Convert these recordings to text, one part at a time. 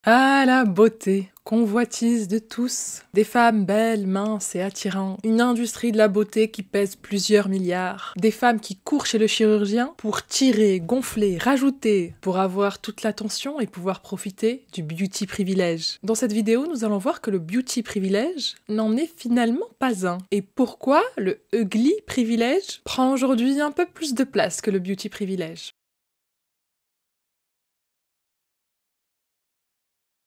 Ah, la beauté, convoitise de tous. Des femmes belles, minces et attirantes. Une industrie de la beauté qui pèse plusieurs milliards. Des femmes qui courent chez le chirurgien pour tirer, gonfler, rajouter, pour avoir toute l'attention et pouvoir profiter du beauty privilège. Dans cette vidéo, nous allons voir que le beauty privilège n'en est finalement pas un. Et pourquoi le ugly privilège prend aujourd'hui un peu plus de place que le beauty privilège.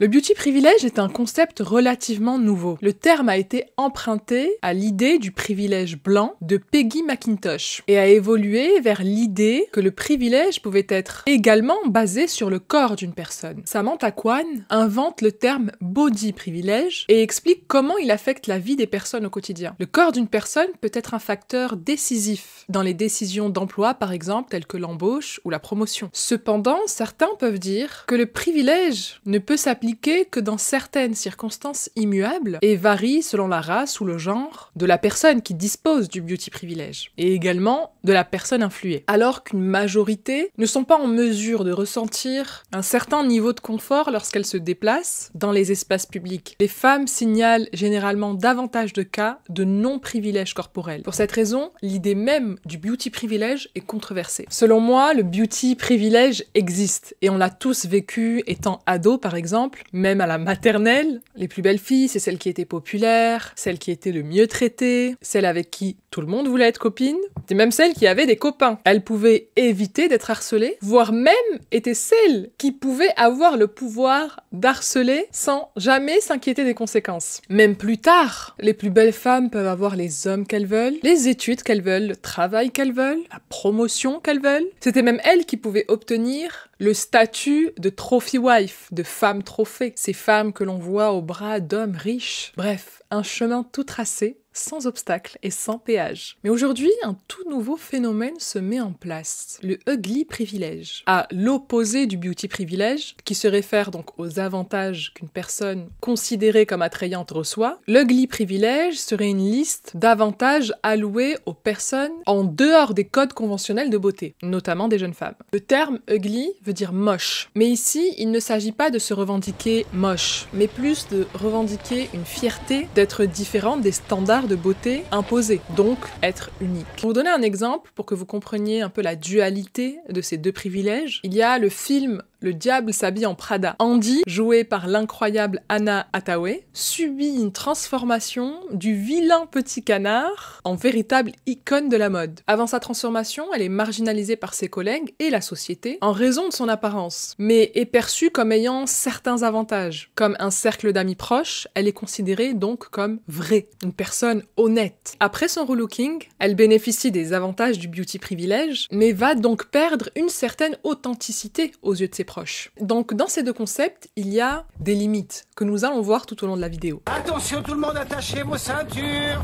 Le beauty privilège est un concept relativement nouveau. Le terme a été emprunté à l'idée du privilège blanc de Peggy McIntosh et a évolué vers l'idée que le privilège pouvait être également basé sur le corps d'une personne. Samantha Kwan invente le terme body privilège et explique comment il affecte la vie des personnes au quotidien. Le corps d'une personne peut être un facteur décisif dans les décisions d'emploi, par exemple, telles que l'embauche ou la promotion. Cependant, certains peuvent dire que le privilège ne peut s'appliquer que dans certaines circonstances immuables et varie selon la race ou le genre de la personne qui dispose du beauty privilège et également de la personne influée. Alors qu'une majorité ne sont pas en mesure de ressentir un certain niveau de confort lorsqu'elles se déplacent dans les espaces publics. Les femmes signalent généralement davantage de cas de non-privilège corporel. Pour cette raison, l'idée même du beauty privilège est controversée. Selon moi, le beauty privilège existe et on l'a tous vécu étant ado par exemple. Même à la maternelle, les plus belles filles, c'est celles qui étaient populaires, celles qui étaient le mieux traitées, celles avec qui tout le monde voulait être copine, c'est même celles qui avaient des copains. Elles pouvaient éviter d'être harcelées, voire même étaient celles qui pouvaient avoir le pouvoir d'harceler sans jamais s'inquiéter des conséquences. Même plus tard, les plus belles femmes peuvent avoir les hommes qu'elles veulent, les études qu'elles veulent, le travail qu'elles veulent, la promotion qu'elles veulent. C'était même elles qui pouvaient obtenir le statut de trophy wife, de femme trophée, ces femmes que l'on voit au bras d'hommes riches. Bref, un chemin tout tracé, sans obstacle et sans péage. Mais aujourd'hui, un tout nouveau phénomène se met en place, le ugly privilège. À l'opposé du beauty privilège, qui se réfère donc aux avantages qu'une personne considérée comme attrayante reçoit, l'ugly privilège serait une liste d'avantages alloués aux personnes en dehors des codes conventionnels de beauté, notamment des jeunes femmes. Le terme ugly veut dire moche, mais ici, il ne s'agit pas de se revendiquer moche, mais plus de revendiquer une fierté d'être différente des standards de beauté imposée, donc être unique. Pour vous donner un exemple, pour que vous compreniez un peu la dualité de ces deux privilèges, il y a le film Le diable s'habille en Prada. Andy, joué par l'incroyable Anna Hathaway, subit une transformation du vilain petit canard en véritable icône de la mode. Avant sa transformation, elle est marginalisée par ses collègues et la société en raison de son apparence, mais est perçue comme ayant certains avantages. Comme un cercle d'amis proches, elle est considérée donc comme vraie, une personne honnête. Après son relooking, elle bénéficie des avantages du beauty privilège, mais va donc perdre une certaine authenticité aux yeux de ses proches. Donc dans ces deux concepts, il y a des limites que nous allons voir tout au long de la vidéo. Attention tout le monde, attachez vos ceintures!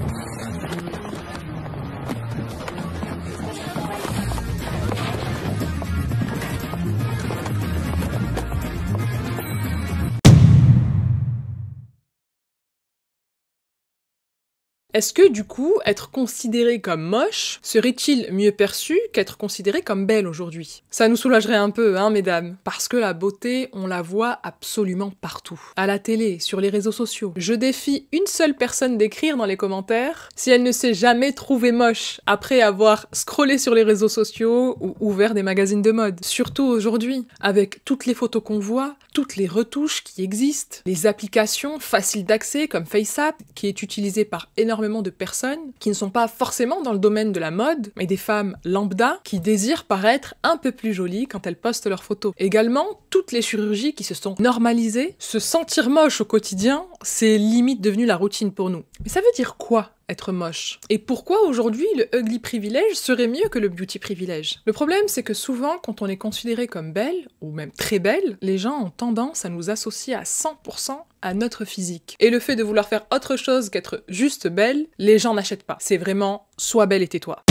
Est-ce que, du coup, être considéré comme moche serait-il mieux perçu qu'être considéré comme belle aujourd'hui? Ça nous soulagerait un peu, hein, mesdames? Parce que la beauté, on la voit absolument partout. À la télé, sur les réseaux sociaux. Je défie une seule personne d'écrire dans les commentaires si elle ne s'est jamais trouvée moche après avoir scrollé sur les réseaux sociaux ou ouvert des magazines de mode. Surtout aujourd'hui, avec toutes les photos qu'on voit, toutes les retouches qui existent, les applications faciles d'accès comme FaceApp, qui est utilisée par énormément de personnes qui ne sont pas forcément dans le domaine de la mode, mais des femmes lambda qui désirent paraître un peu plus jolies quand elles postent leurs photos. Également, toutes les chirurgies qui se sont normalisées, se sentir moche au quotidien, c'est limite devenu la routine pour nous. Mais ça veut dire quoi? Être moche. Et pourquoi aujourd'hui le ugly privilège serait mieux que le beauty privilège? Le problème, c'est que souvent, quand on est considéré comme belle, ou même très belle, les gens ont tendance à nous associer à 100% à notre physique. Et le fait de vouloir faire autre chose qu'être juste belle, les gens n'achètent pas. C'est vraiment « sois belle et tais-toi ».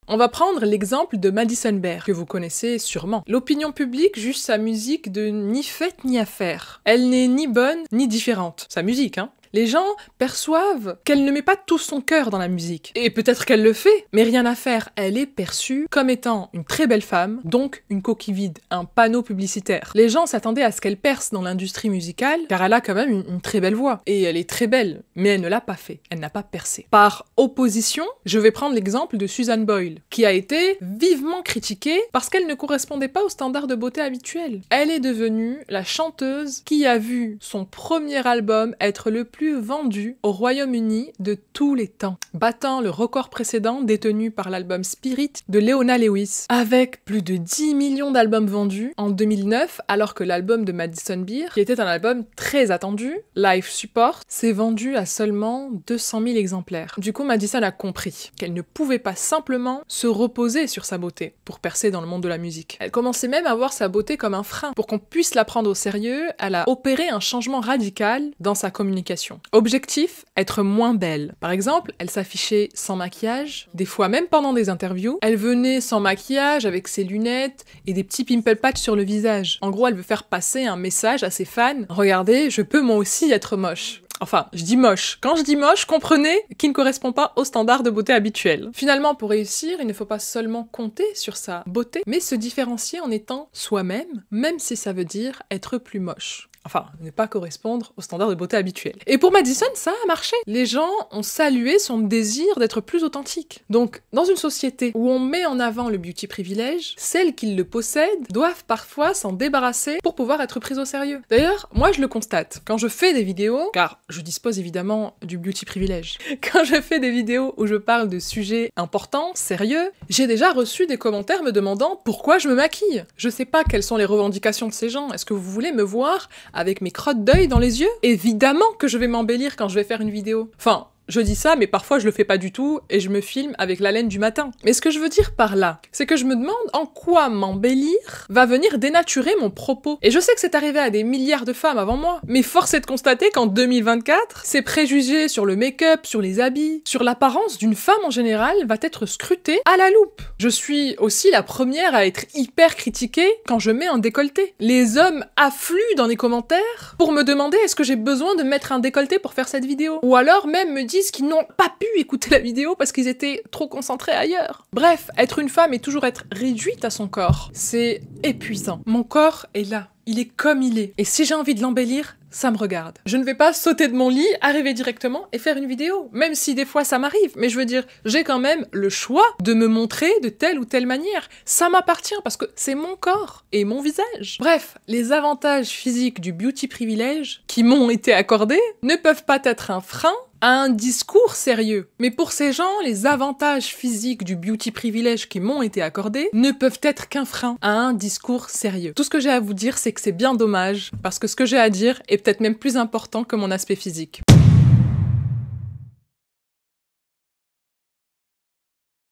On va prendre l'exemple de Madison Beer, que vous connaissez sûrement. L'opinion publique juge sa musique de ni faite ni à faire. Elle n'est ni bonne ni différente. Sa musique, hein. Les gens perçoivent qu'elle ne met pas tout son cœur dans la musique. Et peut-être qu'elle le fait, mais rien à faire. Elle est perçue comme étant une très belle femme, donc une coquille vide, un panneau publicitaire. Les gens s'attendaient à ce qu'elle perce dans l'industrie musicale, car elle a quand même une très belle voix. Et elle est très belle, mais elle ne l'a pas fait. Elle n'a pas percé. Par opposition, je vais prendre l'exemple de Susan Boyle, qui a été vivement critiquée parce qu'elle ne correspondait pas aux standards de beauté habituels. Elle est devenue la chanteuse qui a vu son premier album être le plus vendu au Royaume-Uni de tous les temps, battant le record précédent détenu par l'album Spirit de Leona Lewis, avec plus de 10 millions d'albums vendus en 2009, alors que l'album de Madison Beer, qui était un album très attendu, Life Support, s'est vendu à seulement 200 000 exemplaires. Du coup, Madison a compris qu'elle ne pouvait pas simplement se reposer sur sa beauté pour percer dans le monde de la musique. Elle commençait même à voir sa beauté comme un frein. Pour qu'on puisse la prendre au sérieux, elle a opéré un changement radical dans sa communication. Objectif, être moins belle. Par exemple, elle s'affichait sans maquillage, des fois même pendant des interviews. Elle venait sans maquillage, avec ses lunettes et des petits pimple patch sur le visage. En gros, elle veut faire passer un message à ses fans. Regardez, je peux moi aussi être moche. Enfin, je dis moche. Quand je dis moche, comprenez qu'il ne correspond pas aux standards de beauté habituels. Finalement, pour réussir, il ne faut pas seulement compter sur sa beauté, mais se différencier en étant soi-même, même si ça veut dire être plus moche. Enfin, ne pas correspondre aux standards de beauté habituels. Et pour Madison, ça a marché. Les gens ont salué son désir d'être plus authentique. Donc, dans une société où on met en avant le beauty privilège, celles qui le possèdent doivent parfois s'en débarrasser pour pouvoir être prises au sérieux. D'ailleurs, moi je le constate. Quand je fais des vidéos, car je dispose évidemment du beauty privilège, quand je fais des vidéos où je parle de sujets importants, sérieux, j'ai déjà reçu des commentaires me demandant pourquoi je me maquille. Je sais pas quelles sont les revendications de ces gens. Est-ce que vous voulez me voir avec mes crottes d'œil dans les yeux? Évidemment que je vais m'embellir quand je vais faire une vidéo. Enfin, je dis ça, mais parfois je le fais pas du tout, et je me filme avec la laine du matin. Mais ce que je veux dire par là, c'est que je me demande en quoi m'embellir va venir dénaturer mon propos. Et je sais que c'est arrivé à des milliards de femmes avant moi, mais force est de constater qu'en 2024, ces préjugés sur le make-up, sur les habits, sur l'apparence d'une femme en général va être scruté à la loupe. Je suis aussi la première à être hyper critiquée quand je mets un décolleté. Les hommes affluent dans les commentaires pour me demander est-ce que j'ai besoin de mettre un décolleté pour faire cette vidéo. Ou alors même me dire qu'ils n'ont pas pu écouter la vidéo parce qu'ils étaient trop concentrés ailleurs. Bref, être une femme et toujours être réduite à son corps, c'est épuisant. Mon corps est là, il est comme il est. Et si j'ai envie de l'embellir, ça me regarde. Je ne vais pas sauter de mon lit, arriver directement et faire une vidéo. Même si des fois ça m'arrive. Mais je veux dire, j'ai quand même le choix de me montrer de telle ou telle manière. Ça m'appartient parce que c'est mon corps et mon visage. Bref, les avantages physiques du beauty privilège qui m'ont été accordés ne peuvent pas être un frein à un discours sérieux. Mais pour ces gens, les avantages physiques du beauty privilège qui m'ont été accordés ne peuvent être qu'un frein à un discours sérieux. Tout ce que j'ai à vous dire, c'est que c'est bien dommage, parce que ce que j'ai à dire est peut-être même plus important que mon aspect physique.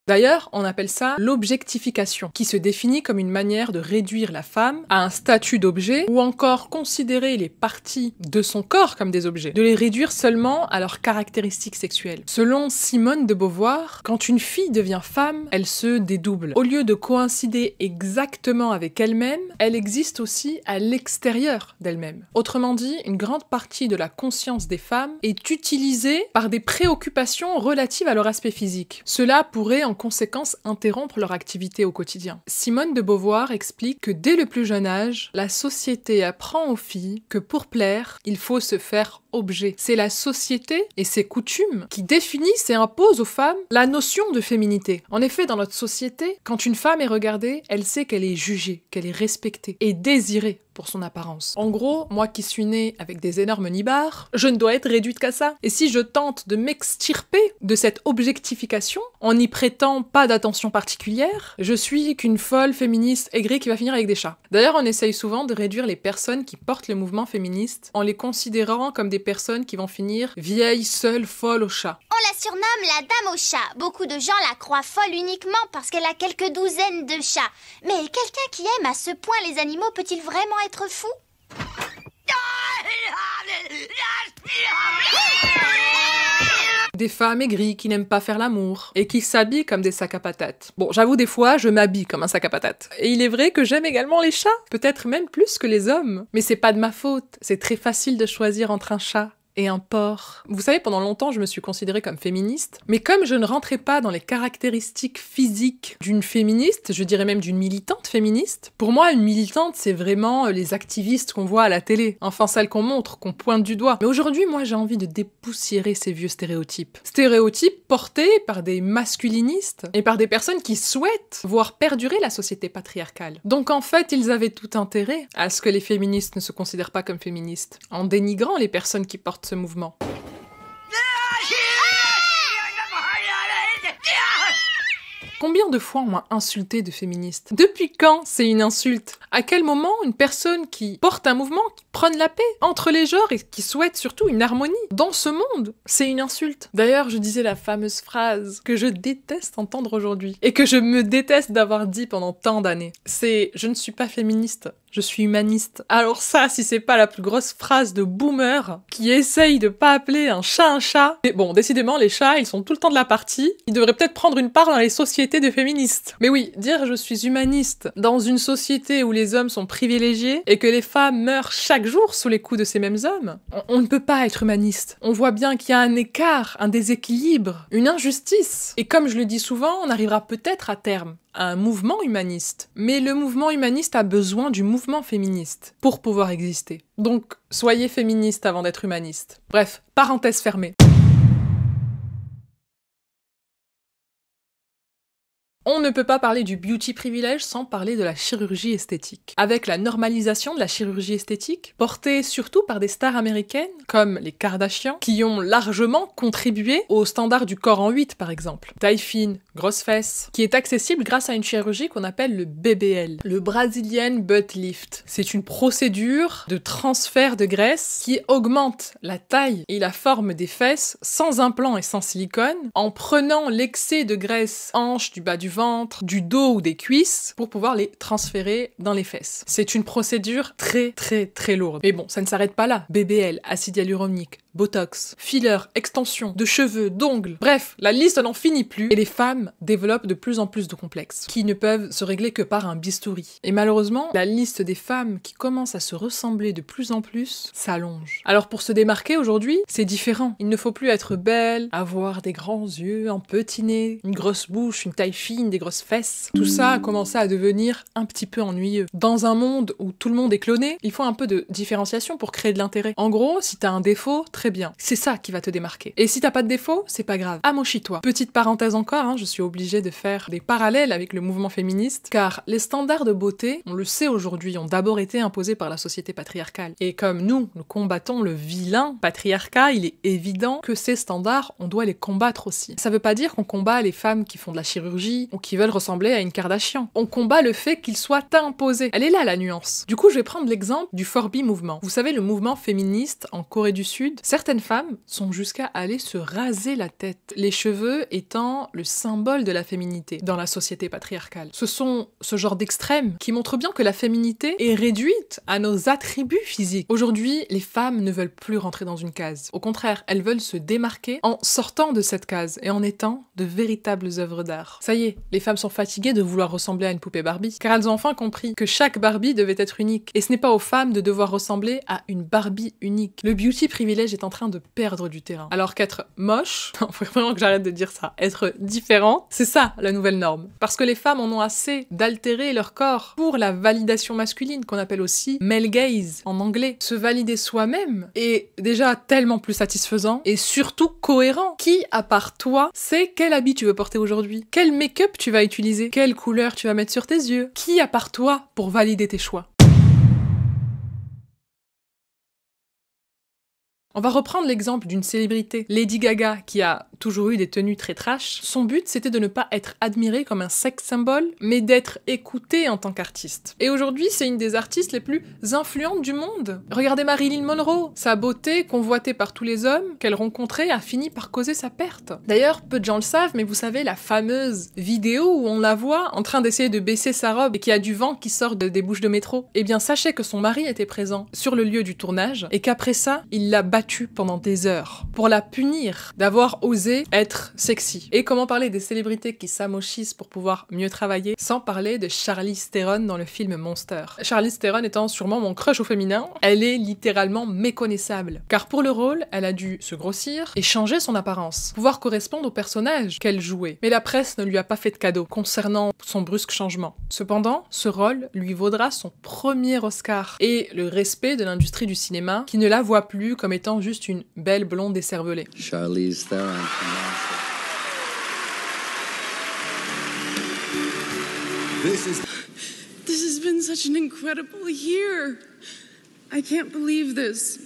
D'ailleurs, on appelle ça l'objectification, qui se définit comme une manière de réduire la femme à un statut d'objet, ou encore considérer les parties de son corps comme des objets, de les réduire seulement à leurs caractéristiques sexuelles. Selon Simone de Beauvoir, quand une fille devient femme, elle se dédouble. Au lieu de coïncider exactement avec elle-même, elle existe aussi à l'extérieur d'elle-même. Autrement dit, une grande partie de la conscience des femmes est utilisée par des préoccupations relatives à leur aspect physique. Cela pourrait en conséquence interrompre leur activité au quotidien. Simone de Beauvoir explique que dès le plus jeune âge, la société apprend aux filles que pour plaire, il faut se faire objet. C'est la société et ses coutumes qui définissent et imposent aux femmes la notion de féminité. En effet, dans notre société, quand une femme est regardée, elle sait qu'elle est jugée, qu'elle est respectée et désirée pour son apparence. En gros, moi qui suis née avec des énormes nibards, je ne dois être réduite qu'à ça. Et si je tente de m'extirper de cette objectification, en n'y prêtant pas d'attention particulière, je suis qu'une folle féministe aigrie qui va finir avec des chats. D'ailleurs, on essaye souvent de réduire les personnes qui portent le mouvement féministe en les considérant comme des personnes qui vont finir vieilles, seules, folles aux chats. On la surnomme la dame au chat. Beaucoup de gens la croient folle uniquement parce qu'elle a quelques douzaines de chats. Mais quelqu'un qui aime à ce point les animaux peut-il vraiment être fou? Des femmes aigries qui n'aiment pas faire l'amour et qui s'habillent comme des sacs à patates. Bon, j'avoue, des fois, je m'habille comme un sac à patates. Et il est vrai que j'aime également les chats, peut-être même plus que les hommes. Mais c'est pas de ma faute, c'est très facile de choisir entre un chat et un porc. Vous savez, pendant longtemps, je me suis considérée comme féministe, mais comme je ne rentrais pas dans les caractéristiques physiques d'une féministe, je dirais même d'une militante féministe, pour moi, une militante, c'est vraiment les activistes qu'on voit à la télé, enfin celles qu'on montre, qu'on pointe du doigt. Mais aujourd'hui, moi, j'ai envie de dépoussiérer ces vieux stéréotypes. Stéréotypes portés par des masculinistes et par des personnes qui souhaitent voir perdurer la société patriarcale. Donc en fait, ils avaient tout intérêt à ce que les féministes ne se considèrent pas comme féministes, en dénigrant les personnes qui portent ce mouvement. Combien de fois on m'a insulté de féministe? Depuis quand c'est une insulte? À quel moment une personne qui porte un mouvement qui prône la paix entre les genres et qui souhaite surtout une harmonie dans ce monde, c'est une insulte? D'ailleurs, je disais la fameuse phrase que je déteste entendre aujourd'hui et que je me déteste d'avoir dit pendant tant d'années. C'est « je ne suis pas féministe ». Je suis humaniste. Alors ça, si c'est pas la plus grosse phrase de boomer qui essaye de pas appeler un chat. Mais bon, décidément, les chats, ils sont tout le temps de la partie. Ils devraient peut-être prendre une part dans les sociétés de féministes. Mais oui, dire je suis humaniste dans une société où les hommes sont privilégiés et que les femmes meurent chaque jour sous les coups de ces mêmes hommes, on ne peut pas être humaniste. On voit bien qu'il y a un écart, un déséquilibre, une injustice. Et comme je le dis souvent, on arrivera peut-être à terme à un mouvement humaniste. Mais le mouvement humaniste a besoin du mouvement féministe pour pouvoir exister. Donc, soyez féministe avant d'être humaniste. Bref, parenthèse fermée. On ne peut pas parler du beauty privilège sans parler de la chirurgie esthétique. Avec la normalisation de la chirurgie esthétique, portée surtout par des stars américaines, comme les Kardashians, qui ont largement contribué au standard du corps en 8 par exemple. Taille fine, grosses fesses, qui est accessible grâce à une chirurgie qu'on appelle le BBL, le Brazilian Butt Lift. C'est une procédure de transfert de graisse qui augmente la taille et la forme des fesses sans implant et sans silicone, en prenant l'excès de graisse hanche du bas du ventre, du dos ou des cuisses pour pouvoir les transférer dans les fesses. C'est une procédure très lourde. Mais bon, ça ne s'arrête pas là. BBL, acide hyaluronique, botox, filler, extension de cheveux, d'ongles, bref, la liste n'en finit plus et les femmes développent de plus en plus de complexes qui ne peuvent se régler que par un bistouri. Et malheureusement, la liste des femmes qui commencent à se ressembler de plus en plus s'allonge. Alors pour se démarquer aujourd'hui, c'est différent. Il ne faut plus être belle, avoir des grands yeux, un petit nez, une grosse bouche, une taille fine, des grosses fesses. Tout ça a commencé à devenir un petit peu ennuyeux. Dans un monde où tout le monde est cloné, il faut un peu de différenciation pour créer de l'intérêt. En gros, si t'as un défaut, très bien. C'est ça qui va te démarquer. Et si t'as pas de défaut, c'est pas grave. Amochis-toi. Petite parenthèse encore, je suis obligée de faire des parallèles avec le mouvement féministe, car les standards de beauté, on le sait aujourd'hui, ont d'abord été imposés par la société patriarcale. Et comme nous combattons le vilain patriarcat, il est évident que ces standards, on doit les combattre aussi. Ça veut pas dire qu'on combat les femmes qui font de la chirurgie ou qui veulent ressembler à une Kardashian. On combat le fait qu'ils soient imposés. Elle est là la nuance. Du coup, je vais prendre l'exemple du 4B Movement. Vous savez, le mouvement féministe en Corée du Sud, certaines femmes sont jusqu'à aller se raser la tête, les cheveux étant le symbole de la féminité dans la société patriarcale. Ce sont ce genre d'extrêmes qui montrent bien que la féminité est réduite à nos attributs physiques. Aujourd'hui, les femmes ne veulent plus rentrer dans une case. Au contraire, elles veulent se démarquer en sortant de cette case et en étant de véritables œuvres d'art. Ça y est, les femmes sont fatiguées de vouloir ressembler à une poupée Barbie, car elles ont enfin compris que chaque Barbie devait être unique. Et ce n'est pas aux femmes de devoir ressembler à une Barbie unique. Le beauty privilège est en train de perdre du terrain. Alors qu'être moche, faut vraiment que j'arrête de dire ça, être différente, c'est ça la nouvelle norme. Parce que les femmes en ont assez d'altérer leur corps pour la validation masculine, qu'on appelle aussi male gaze en anglais. Se valider soi-même est déjà tellement plus satisfaisant et surtout cohérent. Qui, à part toi, sait quel habit tu veux porter aujourd'hui? Quel make-up tu vas utiliser? Quelle couleur tu vas mettre sur tes yeux? Qui, à part toi, pour valider tes choix? On va reprendre l'exemple d'une célébrité, Lady Gaga, qui a toujours eu des tenues très trash. Son but, c'était de ne pas être admirée comme un sex symbol, mais d'être écoutée en tant qu'artiste. Et aujourd'hui, c'est une des artistes les plus influentes du monde. Regardez Marilyn Monroe, sa beauté, convoitée par tous les hommes qu'elle rencontrait, a fini par causer sa perte. D'ailleurs, peu de gens le savent, mais vous savez, la fameuse vidéo où on la voit en train d'essayer de baisser sa robe et qu'il y a du vent qui sort des bouches de métro. Eh bien, sachez que son mari était présent sur le lieu du tournage et qu'après ça, il l'a battue pendant des heures pour la punir d'avoir osé oser être sexy. Et comment parler des célébrités qui s'amochissent pour pouvoir mieux travailler sans parler de Charlize Theron dans le film Monster. Charlize Theron étant sûrement mon crush au féminin, elle est littéralement méconnaissable. Car pour le rôle, elle a dû se grossir et changer son apparence, pouvoir correspondre au personnage qu'elle jouait. Mais la presse ne lui a pas fait de cadeau concernant son brusque changement. Cependant, ce rôle lui vaudra son premier Oscar et le respect de l'industrie du cinéma qui ne la voit plus comme étant juste une belle blonde décervelée. Charlize Theron. This has been such an incredible year. I can't believe this.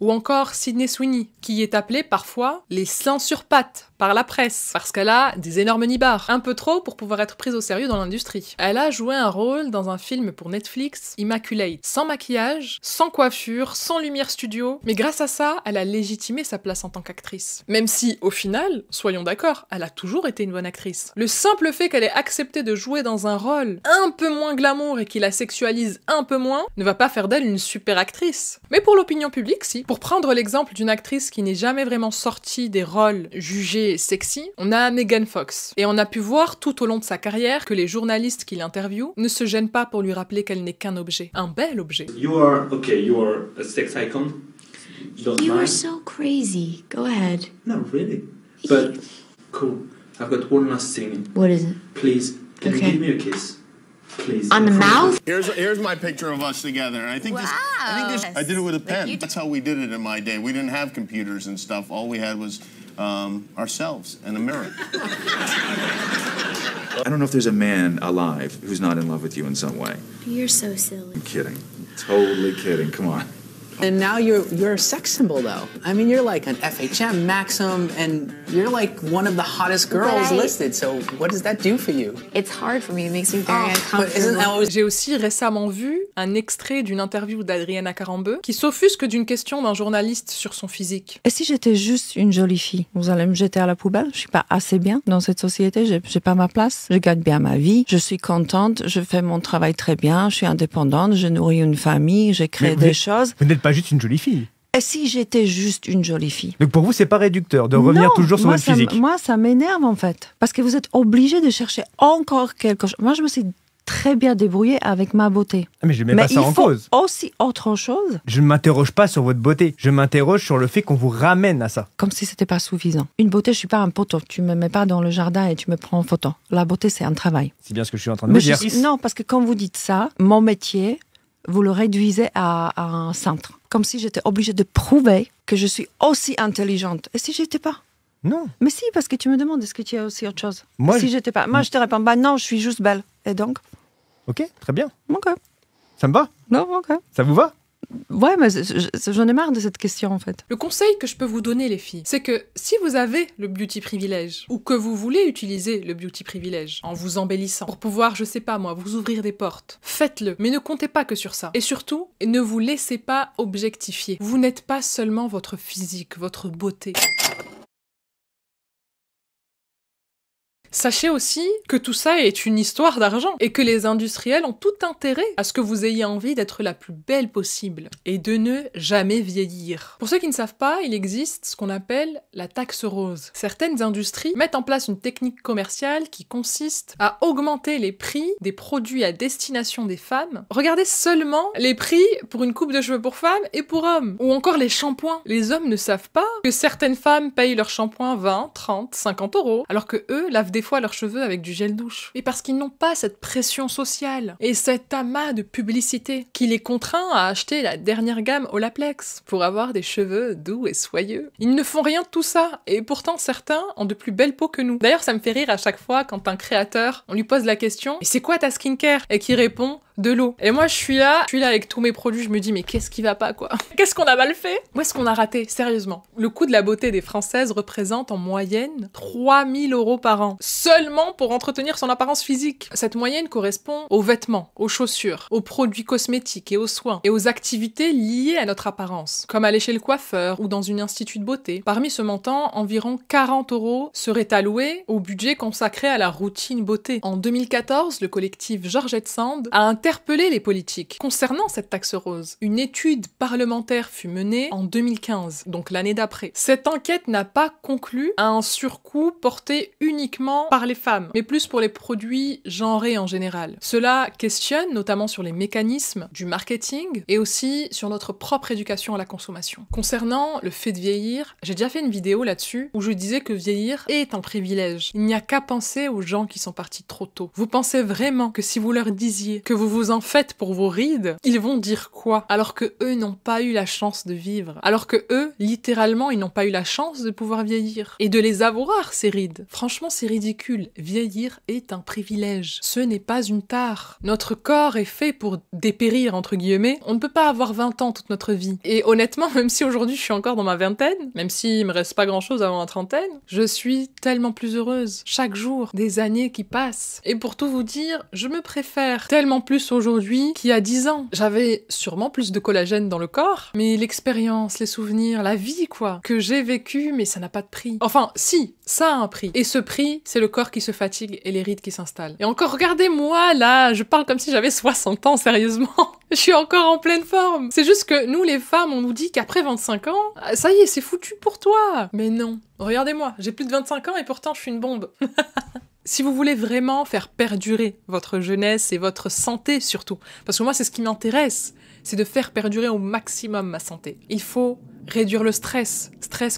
Ou encore Sydney Sweeney, qui est appelée parfois les seins sur pattes par la presse, parce qu'elle a des énormes nibards, un peu trop pour pouvoir être prise au sérieux dans l'industrie. Elle a joué un rôle dans un film pour Netflix, Immaculate, sans maquillage, sans coiffure, sans lumière studio, mais grâce à ça, elle a légitimé sa place en tant qu'actrice. Même si, au final, soyons d'accord, elle a toujours été une bonne actrice. Le simple fait qu'elle ait accepté de jouer dans un rôle un peu moins glamour et qui la sexualise un peu moins, ne va pas faire d'elle une super actrice. Mais pour l'opinion publique, si. Pour prendre l'exemple d'une actrice qui n'est jamais vraiment sortie des rôles jugés sexy, on a Megan Fox. Et on a pu voir tout au long de sa carrière que les journalistes qui l'interviewent ne se gênent pas pour lui rappeler qu'elle n'est qu'un objet. Un bel objet. You are a sex icon. Don't You mind. are so crazy. Go ahead. No, really. But cool. I've got one last thing. What is it? Please, can Okay. you give me a kiss? Please. On the mouth? Here's my picture of us together. And I think I did it with a pen. That's how we did it in my day. We didn't have computers and stuff. All we had was ourselves and a mirror. I don't know if there's a man alive who's not in love with you in some way. You're so silly. I'm kidding. Totally kidding. Come on. And now you're a sex symbol, though. I mean, you're like an FHM, Maxim, and you're like one of the hottest girls listed. So what does that do for you? It's hard for me. It makes me very But isn't that always... J'ai aussi récemment vu un extrait d'une interview d'Adriana Carambeu qui s'offusque d'une question d'un journaliste sur son physique. Et si j'étais juste une jolie fille, vous allez me jeter à la poubelle? Je suis pas assez bien dans cette société, j'ai pas ma place, je gagne bien ma vie, je suis contente, je fais mon travail très bien, je suis indépendante, je nourris une famille, j'ai créé des choses. Vous n'êtes pas juste une jolie fille. Et si j'étais juste une jolie fille? Donc pour vous, c'est pas réducteur de revenir Non, toujours sur moi, votre physique. Moi, ça m'énerve en fait. Parce que vous êtes obligé de chercher encore quelque chose. Moi, je me suis très bien débrouillée avec ma beauté. Ah, mais je mets pas ça en cause. Mais il faut aussi autre chose. Je ne m'interroge pas sur votre beauté. Je m'interroge sur le fait qu'on vous ramène à ça. Comme si c'était pas suffisant. Une beauté, je suis pas un poteau. Tu me mets pas dans le jardin et tu me prends en photo. La beauté, c'est un travail. C'est bien ce que je suis en train de me dire. Non, parce que quand vous dites ça, mon métier, vous le réduisez à un cintre. Comme si j'étais obligée de prouver que je suis aussi intelligente. Et si j'étais pas? Non. Mais si, parce que tu me demandes, est-ce que tu as aussi autre chose? Moi, si j'étais pas. Moi, je te réponds, bah non, je suis juste belle. Et donc? Ok, très bien. Ok. Ça me va? Non, ok. Ça vous va? Ouais, mais j'en ai marre de cette question, en fait. Le conseil que je peux vous donner, les filles, c'est que si vous avez le beauty privilège, ou que vous voulez utiliser le beauty privilège en vous embellissant, pour pouvoir, je sais pas moi, vous ouvrir des portes, faites-le. Mais ne comptez pas que sur ça. Et surtout, ne vous laissez pas objectifier. Vous n'êtes pas seulement votre physique, votre beauté. Sachez aussi que tout ça est une histoire d'argent et que les industriels ont tout intérêt à ce que vous ayez envie d'être la plus belle possible et de ne jamais vieillir. Pour ceux qui ne savent pas, il existe ce qu'on appelle la taxe rose. Certaines industries mettent en place une technique commerciale qui consiste à augmenter les prix des produits à destination des femmes. Regardez seulement les prix pour une coupe de cheveux pour femmes et pour hommes. Ou encore les shampoings. Les hommes ne savent pas que certaines femmes payent leur shampoing 20, 30, 50 €, alors que eux lavent des fois leurs cheveux avec du gel douche. Et parce qu'ils n'ont pas cette pression sociale et cet amas de publicité qui les contraint à acheter la dernière gamme Olaplex pour avoir des cheveux doux et soyeux. Ils ne font rien de tout ça et pourtant certains ont de plus belles peaux que nous. D'ailleurs, ça me fait rire à chaque fois quand un créateur, on lui pose la question « Et c'est quoi ta skincare ?» et qui répond « De l'eau ». Et moi, je suis là avec tous mes produits, je me dis « Mais qu'est-ce qui va pas, quoi ? Qu'est-ce qu'on a mal fait ? Où est-ce qu'on a raté ? Sérieusement. Le coût de la beauté des Françaises représente en moyenne 3 000 € par an. seulement pour entretenir son apparence physique. Cette moyenne correspond aux vêtements, aux chaussures, aux produits cosmétiques et aux soins, et aux activités liées à notre apparence, comme aller chez le coiffeur ou dans une institut de beauté. Parmi ce montant, environ 40 € seraient alloués au budget consacré à la routine beauté. En 2014, le collectif Georgette Sand a interpellé les politiques concernant cette taxe rose. Une étude parlementaire fut menée en 2015, donc l'année d'après. Cette enquête n'a pas conclu à un surcoût porté uniquement par les femmes, mais plus pour les produits genrés en général. Cela questionne notamment sur les mécanismes du marketing et aussi sur notre propre éducation à la consommation. Concernant le fait de vieillir, j'ai déjà fait une vidéo là-dessus où je disais que vieillir est un privilège. Il n'y a qu'à penser aux gens qui sont partis trop tôt. Vous pensez vraiment que si vous leur disiez que vous vous en faites pour vos rides, ils vont dire quoi? Alors que eux n'ont pas eu la chance de vivre. Alors que eux, littéralement, ils n'ont pas eu la chance de pouvoir vieillir. Et de les avoir, ces rides. Franchement, c'est ridicule. Vieillir est un privilège. Ce n'est pas une tare. Notre corps est fait pour dépérir, entre guillemets. On ne peut pas avoir 20 ans toute notre vie. Et honnêtement, même si aujourd'hui je suis encore dans ma vingtaine, même s'il me reste pas grand chose avant la trentaine, je suis tellement plus heureuse. Chaque jour, des années qui passent. Et pour tout vous dire, je me préfère tellement plus aujourd'hui qu'il y a 10 ans. J'avais sûrement plus de collagène dans le corps, mais l'expérience, les souvenirs, la vie quoi, que j'ai vécu, mais ça n'a pas de prix. Enfin, si, ça a un prix. Et ce prix, c'est le corps qui se fatigue et les rides qui s'installent. Et encore, regardez-moi là, je parle comme si j'avais 60 ans, sérieusement. Je suis encore en pleine forme. C'est juste que nous, les femmes, on nous dit qu'après 25 ans, ça y est, c'est foutu pour toi. Mais non. Regardez-moi, j'ai plus de 25 ans et pourtant je suis une bombe. Si vous voulez vraiment faire perdurer votre jeunesse et votre santé surtout, parce que moi c'est ce qui m'intéresse, c'est de faire perdurer au maximum ma santé. Il faut réduire le stress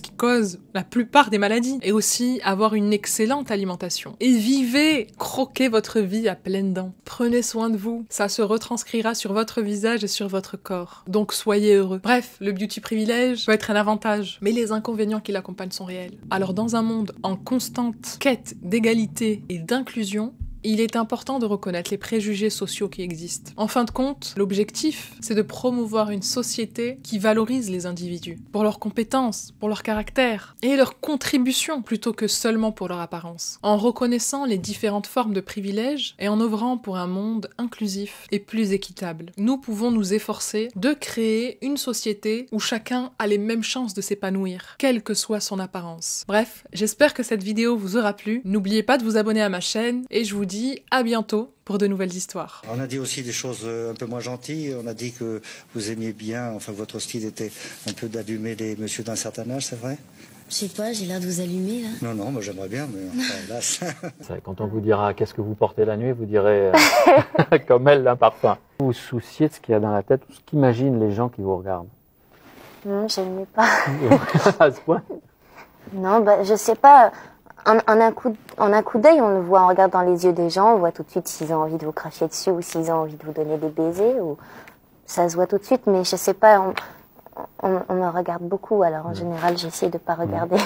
qui cause la plupart des maladies, et aussi avoir une excellente alimentation. Et vivez, croquez votre vie à pleines dents. Prenez soin de vous, ça se retranscrira sur votre visage et sur votre corps. Donc soyez heureux. Bref, le beauty privilège peut être un avantage, mais les inconvénients qui l'accompagnent sont réels. Alors dans un monde en constante quête d'égalité et d'inclusion, il est important de reconnaître les préjugés sociaux qui existent. En fin de compte, l'objectif, c'est de promouvoir une société qui valorise les individus, pour leurs compétences, pour leur caractère, et leur contribution, plutôt que seulement pour leur apparence. En reconnaissant les différentes formes de privilèges, et en œuvrant pour un monde inclusif et plus équitable. Nous pouvons nous efforcer de créer une société où chacun a les mêmes chances de s'épanouir, quelle que soit son apparence. Bref, j'espère que cette vidéo vous aura plu. N'oubliez pas de vous abonner à ma chaîne, et je vous dis à bientôt pour de nouvelles histoires. On a dit aussi des choses un peu moins gentilles. On a dit que vous aimiez bien, enfin votre style était un peu d'allumer les messieurs d'un certain âge, c'est vrai? Je sais pas, j'ai l'air de vous allumer là. Non, non, moi j'aimerais bien, mais enfin, là... Quand on vous dira qu'est-ce que vous portez la nuit, vous direz comme elle un parfum. Vous vous souciez de ce qu'il y a dans la tête, ce qu'imaginent les gens qui vous regardent? Non, je n'aimais pas. À ce point? Non, bah, je sais pas. En un coup d'œil, on le voit, on regarde dans les yeux des gens, on voit tout de suite s'ils ont envie de vous cracher dessus ou s'ils ont envie de vous donner des baisers, ou ça se voit tout de suite, mais je sais pas, on me regarde beaucoup, alors en général, j'essaie de pas regarder.